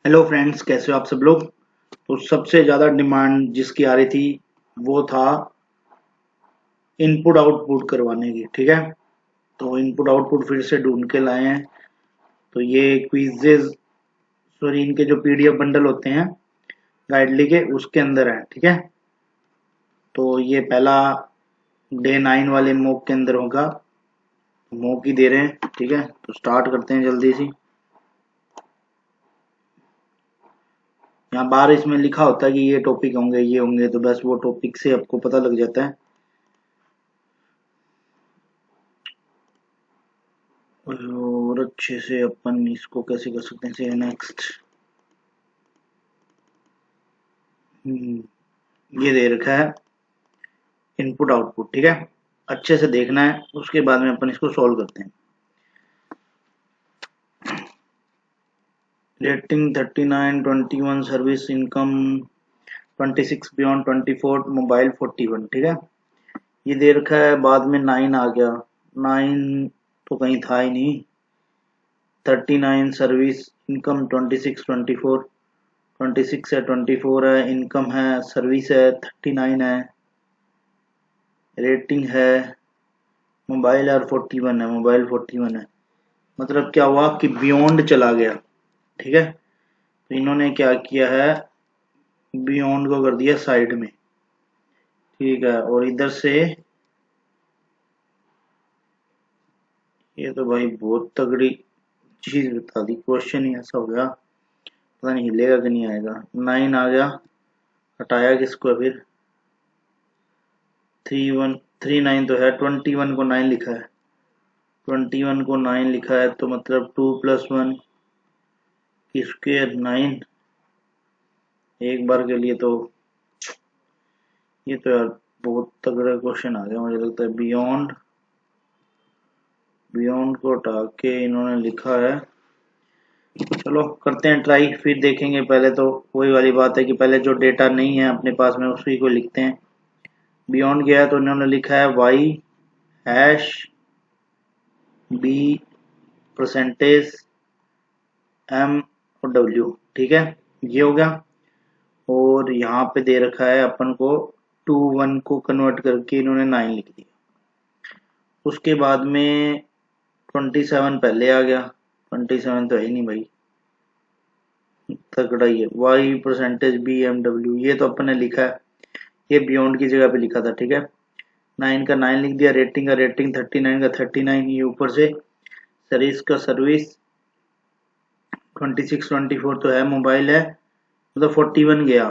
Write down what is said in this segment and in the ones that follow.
Hello friends, कैसे हो आप सब लोग। तो सबसे ज़्यादा डिमांड जिसकी आ रही थी वो था इनपुट आउटपुट करवाने की। ठीक है, तो इनपुट आउटपुट फिर से ढूंढ के लाए हैं। तो ये क्विजेज, सॉरी, इनके जो पीडीएफ बंडल होते हैं गाइडली के, उसके अंदर है। ठीक है, तो ये पहला डे 9 वाले मॉक के अंदर होगा। मॉक ही दे रहे हैं। ठीक है, तो स्टार्ट करते हैं जल्दी से। यहाँ बाहर इसमें लिखा होता है कि ये टॉपिक होंगे, ये होंगे, तो बस वो टॉपिक से आपको पता लग जाता है। और अच्छे से अपन इसको कैसे कर सकते हैं, से नेक्स्ट। ये दे रखा है इनपुट आउटपुट। ठीक है, अच्छे से देखना है, उसके बाद में अपन इसको सॉल्व करते हैं। Rating 39, 21 service income 26 beyond 24 mobile 41। ठीक है, ये दे रखा है, बाद में 9 आ गया। 9 तो कहीं था ही नहीं। 39 सर्विस इनकम 26 24, 26 है, 24 है, इनकम है, सर्विस है, 39 है, रेटिंग है, मोबाइल और 41 है, मोबाइल 41 है। मतलब क्या हुआ कि बियॉन्ड चला गया। ठीक है, तो इन्होंने क्या किया है, बियॉन्ड को कर दिया साइड में। ठीक है, और इधर से ये तो भाई बहुत तगड़ी चीज बता दी, क्वेश्चन ही ऐसा हो गया, पता नहीं हिलेगा कि नहीं आएगा। 9 आ गया, हटाया किसको फिर, 39 तो है, 21 को 9 लिखा है, 21 को 9 लिखा है, तो मतलब 2+1 की स्क्वायर 9। एक बार के लिए तो ये तो यार बहुत तगड़ा क्वेश्चन आ गया मुझे लगता है। बियॉन्ड, बियॉन्ड को हटा के इन्होंने लिखा है। चलो करते हैं ट्राई, फिर देखेंगे। पहले तो वही वाली बात है कि पहले जो डेटा नहीं है अपने पास में उसी को लिखते हैं। बियॉन्ड गया तो इन्होंने लिखा है Y hash B percentage M और डब्ल्यू। ठीक है, ये हो गया। और यहाँ पे दे रखा है अपन को 2 1 को कन्वर्ट करके इन्होंने 9 लिख दिया। उसके बाद में 27 पहले आ गया, 27 तो है ही नहीं भाई, तगड़ा ही है। Y percentage B M W, ये तो अपन ने लिखा है, ये बियॉन्ड की जगह पे लिखा था। ठीक है, 9 का 9 लिख दिया, रेटिंग का रेटिंग, 39 का 39, ये ऊपर से सर्विस का सर्विस, 26 24 तो है, मोबाइल है, मतलब 41 गया।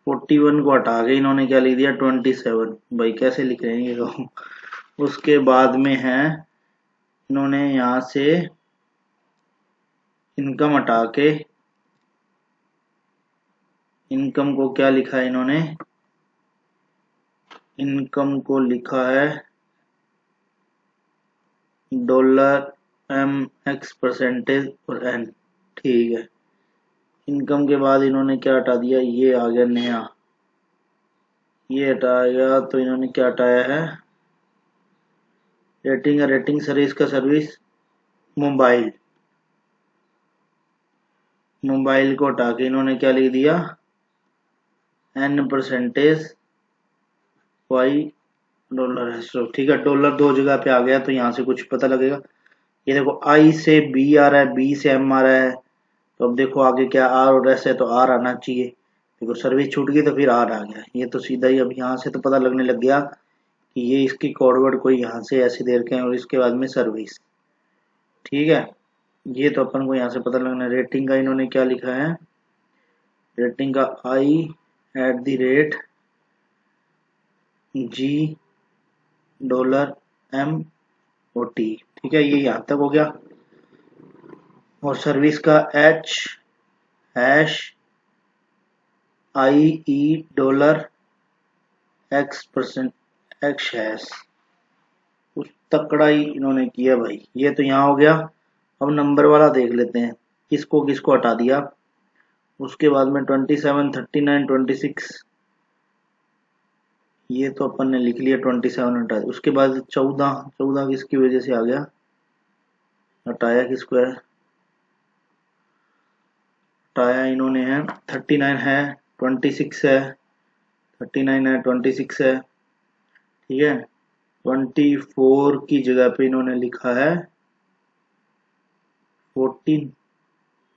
41 को हटा के इन्होंने क्या लिख दिया, 27। भाई कैसे लिख रहे हैं ये तो। उसके बाद में है, इन्होंने यहाँ से इनकम हटा के, इनकम को क्या लिखा है इन्होंने, इनकम को लिखा है $M x% और N। ठीक है, इनकम के बाद इन्होंने क्या हटा दिया, ये आ गया नया, ये हटाया तो इन्होंने क्या हटाया है, रेटिंग का रेटिंग, सर्विस का सर्विस, मोबाइल, मोबाइल को हटा के इन्होंने क्या लिख दिया, N% वाई डॉलर है। सो ठीक है, डॉलर दो जगह पे आ गया तो यहाँ से कुछ पता लगेगा। ये देखो आई से बी आ रहा है, बी से एम आ रहा है, तो अब देखो आगे क्या, आर और एस है तो आर आना चाहिए। देखो सर्विस छूट गई तो फिर आर आ गया, ये तो सीधा ही अब यहाँ से तो पता लगने लग गया कि ये इसकी कोडवर्ड कोई यहाँ से ऐसे दे रखे हैं, और इसके बाद में सर्विस। ठीक है, ये तो अपन को यहाँ से पता लगना। रेटिंग का इन्होंने क्या लिखा है, रेटिंग का I@, जी, डॉलर, एम और टी। ठीक है, ये यहाँ तक हो गया। और सर्विस का H हैश $, X हैश, उस तकड़ा ही इन्होंने किया भाई। ये तो यहाँ हो गया। अब नंबर वाला देख लेते हैं, किसको किसको हटा दिया। उसके बाद में 27 39 26, ये तो अपन ने लिख लिया, 27 हटा दिया। उसके बाद 14 14 किसकी वजह से आ गया, हटाया किसको है, हटाया इन्होंने है 39 है 26 है 39 है 26 है ठीक है 24 की जगह पे इन्होंने लिखा है 14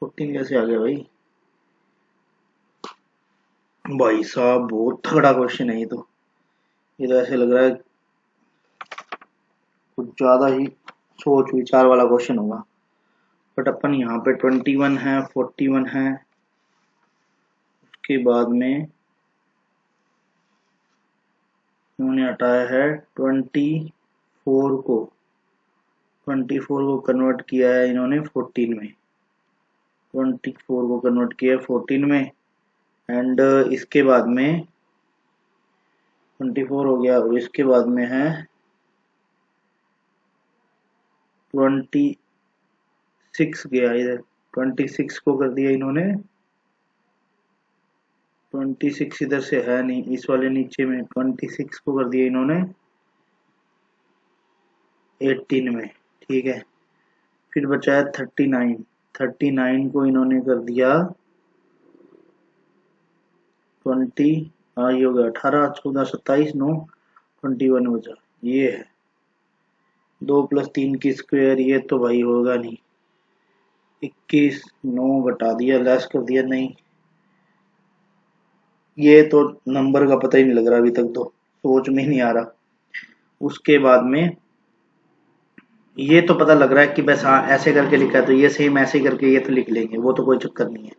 14 कैसे आ गया भाई भाई साहब बहुत तगड़ा क्वेश्चन है ये तो ऐसे लग रहा है कुछ ज्यादा ही सोच विचार वाला क्वेश्चन होगा बट अपन यहाँ पे 21 है 41 है उसके बाद में इन्होंने हटाया है 24 को कन्वर्ट किया है इन्होंने 14 में 24 को कन्वर्ट किया है 14 में एंड इसके बाद में 24 हो गया और इसके बाद में है 26 गया इधर 26 को कर दिया इन्होंने 26 इधर से है नहीं इस वाले नीचे में 26 को कर दिया इन्होंने 18 में ठीक है फिर बचा है 39 को इन्होंने कर दिया 20 ये हो गया 18 14 27 9 21 बचा ये है 2 + 3 की स्क्वायर ये तो भाई होगा नहीं 21 9 घटा दिया लेस कर दिया नहीं ये तो नंबर का पता ही नहीं लग रहा अभी तक तो सोच में नहीं आ रहा उसके बाद में ये तो पता लग रहा है कि बस हाँ ऐसे करके लिखा है तो ये सेम ऐसे करके ये तो लिख लेंगे वो तो कोई चक्कर नहीं है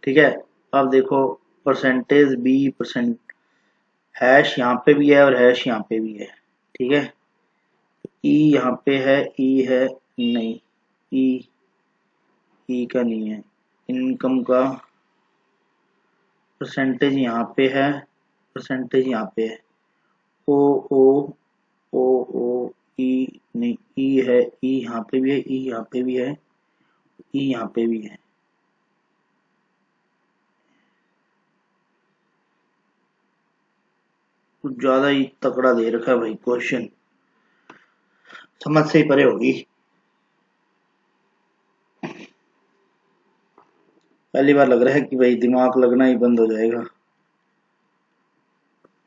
ठीक है अब देखो परसेंटेज बी परसेंट हैश यहाँ पे भी है और हैश यहाँ पे भी है ठीक है ई यहाँ पे है ई है नहीं ई का नहीं है इनकम का परसेंटेज यहाँ पे है परसेंटेज यहाँ पे है ओ ओ ओ ओ ई नहीं ई है ई यहाँ पे भी है ई यहाँ पे भी है ई यहाँ पे भी है कुछ ज्यादा ही तकड़ा दे रखा है भाई क्वेश्चन समझ से ही परे होगी पहली बार लग रहा है कि भाई दिमाग लगना ही बंद हो जाएगा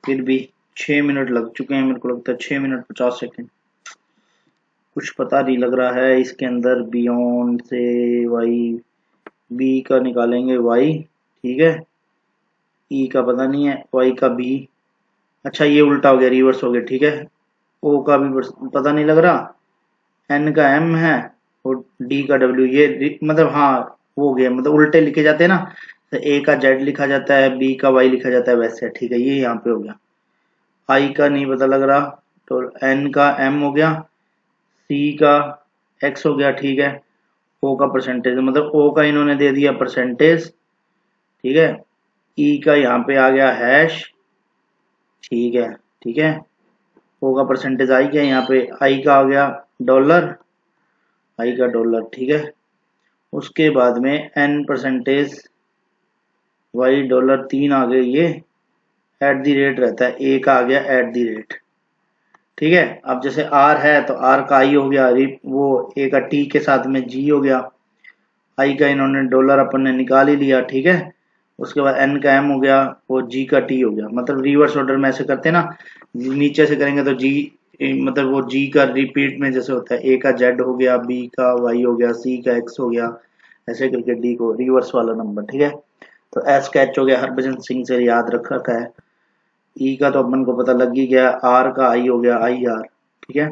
फिर भी 6 मिनट लग चुके हैं मेरे को लगता है 6 मिनट 50 सेकंड कुछ पता नहीं लग रहा है इसके अंदर बियॉन्ड से वाई बी का निकालेंगे वाई ठीक है ई का पता नहीं है वाई का बी अच्छा ये उल्टा हो गया रिवर्स हो गया ठीक है ओ का भी पता नहीं लग रहा एन का एम है और डी का डब्ल्यू ये मतलब हाँ वो हो गया मतलब उल्टे लिखे जाते हैं ना तो ए का जेड लिखा जाता है बी का वाई लिखा जाता है वैसे ठीक है ये यहाँ पे हो गया आई का नहीं पता लग रहा तो एन का एम हो गया सी का एक्स हो गया ठीक है ओ का परसेंटेज मतलब ओ का इन्होंने दे दिया परसेंटेज ठीक है ई का यहाँ पे आ गया हैश ठीक है ओ का परसेंटेज आई गया यहाँ पे आई का आ गया डॉलर आई का डॉलर ठीक है उसके बाद में एन परसेंटेज वाई डॉलर 3 आ गए ये एट दी रेट रहता है ए का आ गया एट दी रेट ठीक है अब जैसे आर है तो आर का आई हो गया वो ए का टी के साथ में जी हो गया आई का इन्होंने डॉलर अपन ने निकाल ही लिया ठीक है उसके बाद एन का एम हो गया वो जी का टी हो गया मतलब रिवर्स ऑर्डर में ऐसे करते हैं ना नीचे से करेंगे तो जी मतलब वो जी का रिपीट में जैसे होता है ए का जेड हो गया बी का वाई हो गया सी का एक्स हो गया ऐसे करके डी को रिवर्स वाला नंबर ठीक है तो एस का एच हो गया हरभजन सिंह से याद रख रखा है ई का तो अपन को पता लग ही गया आर का आई हो गया आई आर ठीक है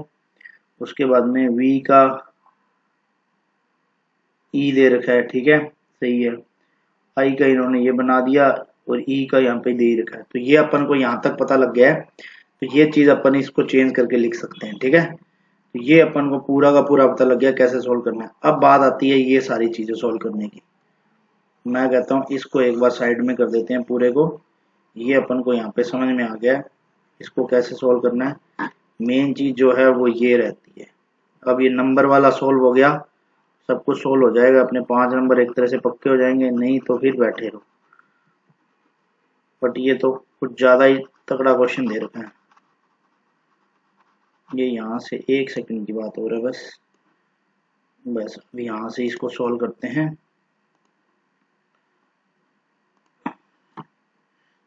उसके बाद में वी का ई दे रखा है ठीक है सही है आई का इन्होंने ये बना दिया और ई का यहाँ पे दे रखा है तो ये अपन को यहाँ तक पता लग गया है तो ये चीज अपन इसको चेंज करके लिख सकते हैं ठीक है तो ये अपन को पूरा का पूरा पता लग गया कैसे सोल्व करना है अब बात आती है ये सारी चीजें सोल्व करने की मैं कहता हूँ इसको एक बार साइड में कर देते हैं पूरे को ये अपन को यहाँ पे समझ में आ गया है इसको कैसे सोल्व करना है मेन चीज जो है वो ये रहती है अब ये नंबर वाला सोल्व हो गया सब कुछ सोल्व हो जाएगा अपने 5 नंबर एक तरह से पक्के हो जाएंगे नहीं तो फिर बैठे रहो बट ये तो कुछ ज्यादा ही तगड़ा क्वेश्चन दे रखा है ये यहाँ से 1 सेकंड की बात हो रहा है बस अब यहाँ से इसको सोल्व करते हैं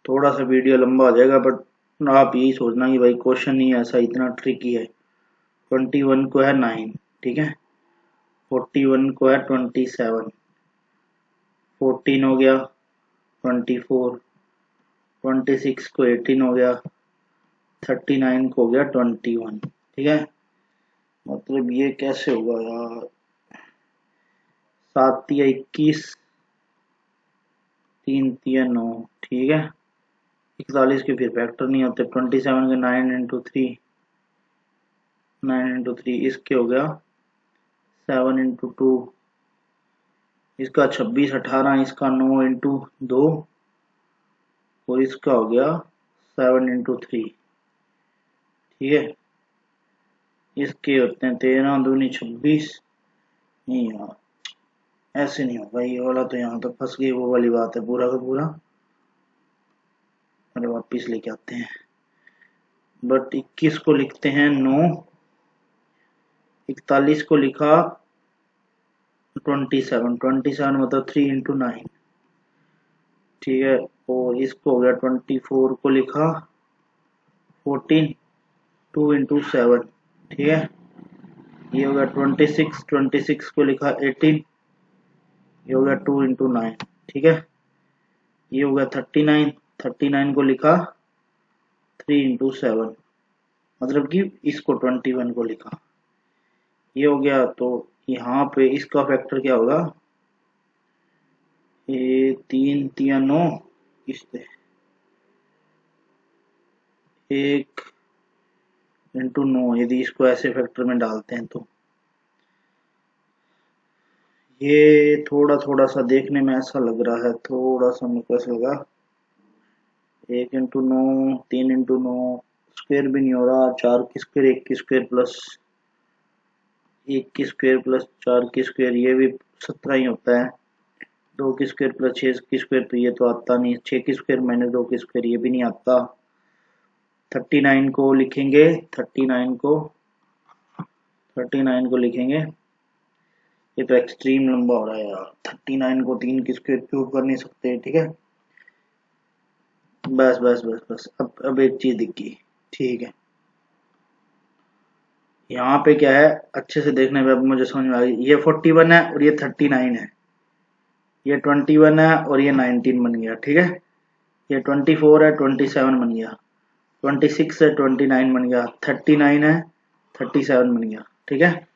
थोड़ा सा वीडियो लंबा हो जाएगा, बट आप यही सोचना कि भाई क्वेश्चन ही ऐसा इतना ट्रिकी है। 21 को है 9, ठीक है, 41 को है 27, 14 हो गया 24, 26 को 18 हो गया, 39 को हो गया 21, ठीक है। मतलब ये कैसे होगा यार, 7 या 21, 3 या 9, ठीक है। 41 के फिर फैक्टर नहीं होते। 27 के 9 इंटू 3, 9 इंटू 3, इसके हो गया 7 इंटू 2, इसका 26 18, इसका 9 इंटू 2, और इसका हो गया 7 इंटू 3, ठीक है। इसके होते हैं 13 दूनी 26। नहीं यार, ऐसे नहीं होगा ये वाला, तो यहाँ तो फंस गई वो वाली बात है पूरा का पूरा। अरे वापिस लेके आते हैं, बट 21 को लिखते हैं 9, 41 को लिखा 27 मतलब 3 इंटू 9, ठीक है। और इसको हो गया 24 को लिखा 14, 2 इंटू 7, ठीक है। ये हो गया 26 को लिखा 18, ये हो गया 2 इंटू 9, ठीक है। ये हो गया 39 को लिखा 3 इंटू 7, मतलब कि इसको 21 को लिखा, ये हो गया। तो यहाँ पे इसका फैक्टर क्या होगा, ये 3 3 9, इससे 1 इंटू 9, यदि इसको ऐसे फैक्टर में डालते हैं तो ये थोड़ा सा देखने में ऐसा लग रहा है, थोड़ा सा मेरे को ऐसा लगा 1 इंटू 9, 3 इंटू 9, स्क्वायर भी नहीं हो रहा, 4 की स्क्वायर, 1 की स्क्वायर प्लस 1 की स्क्वायर प्लस 4 की स्क्वायर, ये भी 17 ही होता है। 2 की स्क्वायर प्लस 6 की स्क्वायर, तो ये तो आता नहीं। 6 की स्क्वायर माइनस 2 की स्क्वायर, ये भी नहीं आता। 39 को लिखेंगे, 39 को लिखेंगे, ये तो एक्सट्रीम लंबा हो रहा है यार। 39 को 3 की स्क्वायर क्यूब कर नहीं सकते, ठीक है। बस अब एक चीज दिख गई, ठीक है। यहाँ पे क्या है, अच्छे से देखने पे अब मुझे समझ में आ गई। ये 41 है और ये 39 है, ये 21 है और ये 19 बन गया, ठीक है। ये 24 है, 27 बन गया, 26 है, 29 बन गया, 39 है, 37 बन गया, ठीक है।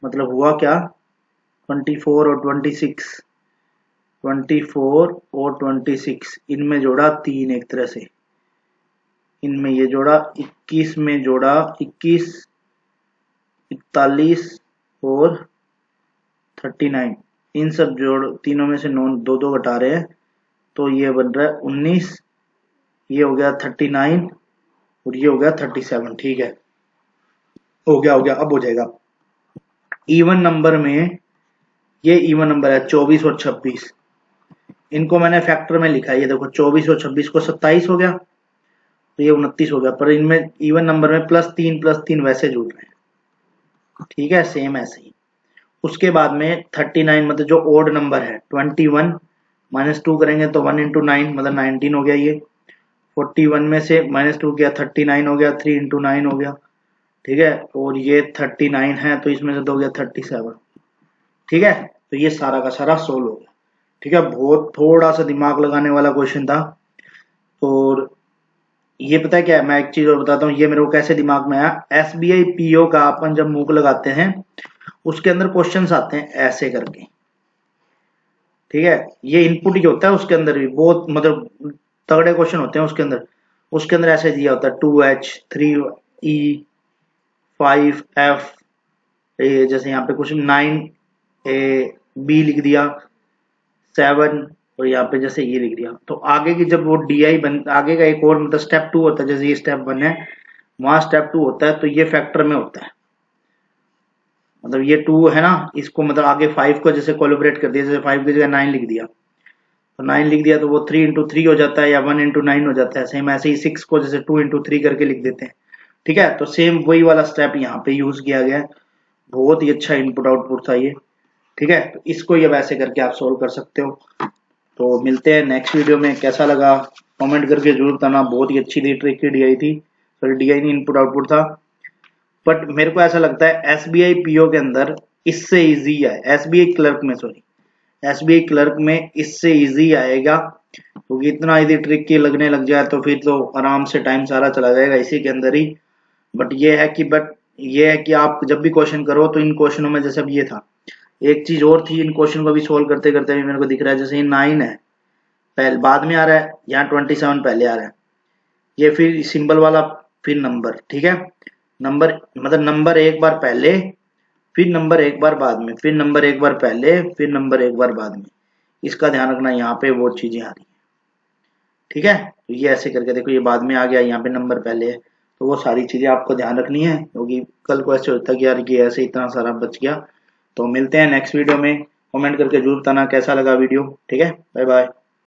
मतलब हुआ क्या, 24 और 26, 24 और 26 इनमें जोड़ा 3, एक तरह से इनमें ये जोड़ा 21 में जोड़ा 21, 41 और 39, इन सब जोड़ तीनों में से 9 2 घटा रहे हैं, तो ये बन रहा है 19, ये हो गया 39 और ये हो गया 37, ठीक है। हो गया अब हो जाएगा। इवन नंबर में ये इवन नंबर है 24 और 26, इनको मैंने फैक्टर में लिखा है। ये देखो 24 और 26 को 27 हो गया, तो ये 29 हो गया, पर इनमें इवन नंबर में +3 वैसे जुड़ रहे हैं, ठीक है, सेम ऐसे ही। उसके बाद में 39 मतलब जो ओड नंबर है, 21 -2 करेंगे तो 1 इंटू 9 मतलब 19 हो गया। ये 41 में से -2 किया 39 हो गया, 3 इंटू 9 हो गया, ठीक है। और ये 39 है तो इसमें से 2 गया 37, ठीक है। तो ये सारा का सारा सोल्व हो गया, ठीक है। बहुत थोड़ा सा दिमाग लगाने वाला क्वेश्चन था। और ये पता है क्या है, मैं एक चीज और बताता हूँ, ये मेरे को कैसे दिमाग में आया। SBI PO का अपन जब मूक लगाते हैं उसके अंदर क्वेश्चंस आते हैं ऐसे करके, ठीक है। ये इनपुट ही होता है, उसके अंदर भी बहुत मतलब तगड़े क्वेश्चन होते हैं उसके अंदर ऐसे दिया होता है 2H 3E 5F, जैसे यहाँ पे कुछ 9B लिख दिया, 7, और यहाँ पे जैसे ये लिख दिया। तो आगे की जब वो DI बन, आगे का एक और मतलब स्टेप 2 होता है, जैसे ये स्टेप 1 है, वहां स्टेप 2 होता है, तो ये फैक्टर में होता है। मतलब ये 2 है ना, इसको मतलब आगे 5 को जैसे कोलैबोरेट कर दिया, जैसे 5 की जगह 9 लिख दिया, तो 9 लिख दिया तो वो 3 इंटू 3 हो जाता है या 1 इंटू 9 हो जाता है। सेम ऐसे ही 6 को जैसे 2 इंटू 3 करके लिख देते हैं, ठीक है। तो सेम वही वाला स्टेप यहाँ पे यूज किया गया है। बहुत ही अच्छा इनपुट आउटपुट था ये, ठीक है। तो इसको ये वैसे करके आप सोल्व कर सकते हो। तो मिलते हैं नेक्स्ट वीडियो में। कैसा लगा कमेंट करके जरूर बताना। बहुत ही अच्छी थी ट्रिक की DI थी, सॉरी DI नहीं, इनपुट आउटपुट था। बट मेरे को ऐसा लगता है SBI PO के अंदर इससे इजी है, SBI क्लर्क में, सॉरी SBI क्लर्क में इससे इजी आएगा, क्योंकि इतना इजी ट्रिक की लगने लग जाए तो फिर तो आराम से टाइम सारा चला जाएगा इसी के अंदर ही। बट ये है कि आप जब भी क्वेश्चन करो तो इन क्वेश्चनों में, जैसे अब ये था, एक चीज और थी, इन क्वेश्चन को भी सोल्व करते करते भी मेरे को दिख रहा है, जैसे ये 9 है पहले बाद में आ रहा है, यहाँ 27 पहले आ रहा है, ये फिर सिंबल वाला, फिर नंबर, ठीक है, नंबर मतलब नंबर एक बार पहले, फिर नंबर एक बार बाद में, फिर नंबर एक बार पहले, फिर नंबर एक बार बाद में। इसका ध्यान रखना, यहाँ पे वो चीजें आ रही है, ठीक है। तो ये ऐसे करके देखो, ये बाद में आ गया, यहाँ पे नंबर पहले है, तो वो सारी चीजें आपको ध्यान रखनी है, क्योंकि कल को ऐसे होता है कि यार ये ऐसे इतना सारा बच गया। तो मिलते हैं नेक्स्ट वीडियो में, कमेंट करके जरूर बताना कैसा लगा वीडियो, ठीक है, बाय बाय।